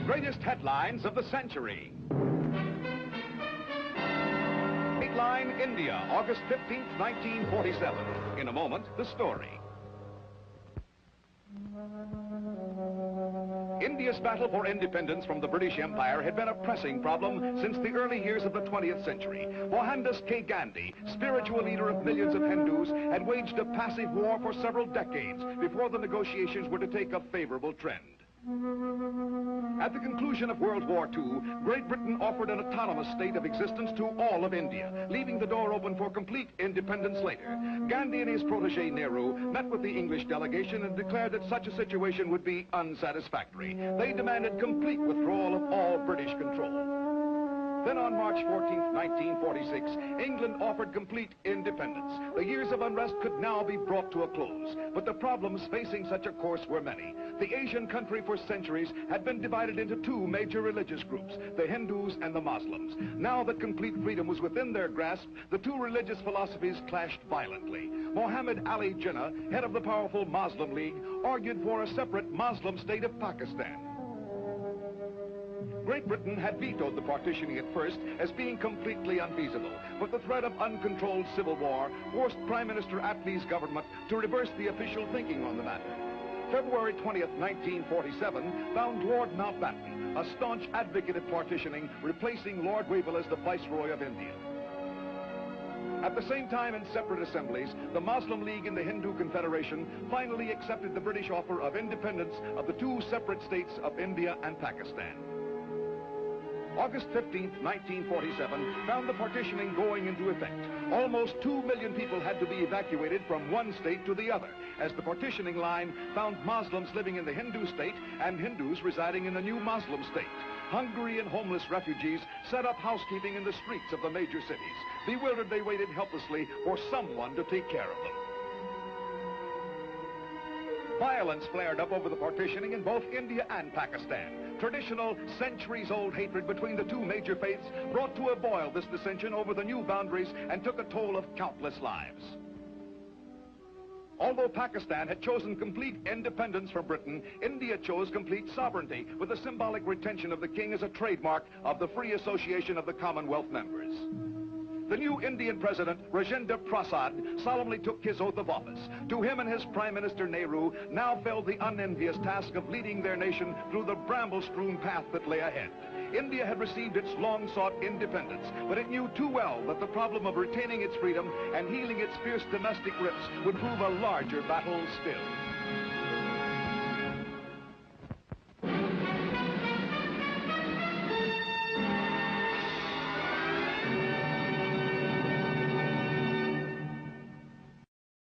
Greatest headlines of the century. Dateline India, August 15th, 1947. In a moment, the story. India's battle for independence from the British Empire had been a pressing problem since the early years of the 20th century. Mohandas K. Gandhi, spiritual leader of millions of Hindus, had waged a passive war for several decades before the negotiations were to take a favorable trend. At the conclusion of World War II, Great Britain offered an autonomous state of existence to all of India, leaving the door open for complete independence later. Gandhi and his protege Nehru met with the English delegation and declared that such a situation would be unsatisfactory. They demanded complete withdrawal of all British control. Then on March 14th, 1946, England offered complete independence. The years of unrest could now be brought to a close, but the problems facing such a course were many. The Asian country for centuries had been divided into two major religious groups, the Hindus and the Muslims. Now that complete freedom was within their grasp, the two religious philosophies clashed violently. Muhammad Ali Jinnah, head of the powerful Muslim League, argued for a separate Muslim state of Pakistan. Great Britain had vetoed the partitioning at first as being completely unfeasible, but the threat of uncontrolled civil war forced Prime Minister Attlee's government to reverse the official thinking on the matter. February 20th, 1947 found Lord Mountbatten, a staunch advocate of partitioning, replacing Lord Wavell as the Viceroy of India. At the same time, in separate assemblies, the Muslim League and the Hindu Confederation finally accepted the British offer of independence of the two separate states of India and Pakistan. August 15th, 1947, found the partitioning going into effect. Almost 2 million people had to be evacuated from one state to the other, as the partitioning line found Muslims living in the Hindu state and Hindus residing in the new Muslim state. Hungry and homeless refugees set up housekeeping in the streets of the major cities. Bewildered, they waited helplessly for someone to take care of them. Violence flared up over the partitioning in both India and Pakistan. Traditional, centuries-old hatred between the two major faiths brought to a boil this dissension over the new boundaries and took a toll of countless lives. Although Pakistan had chosen complete independence from Britain, India chose complete sovereignty, with the symbolic retention of the king as a trademark of the free association of the Commonwealth members. The new Indian president, Rajendra Prasad, solemnly took his oath of office. To him and his Prime Minister Nehru now fell the unenvious task of leading their nation through the bramble-strewn path that lay ahead. India had received its long-sought independence, but it knew too well that the problem of retaining its freedom and healing its fierce domestic rifts would prove a larger battle still.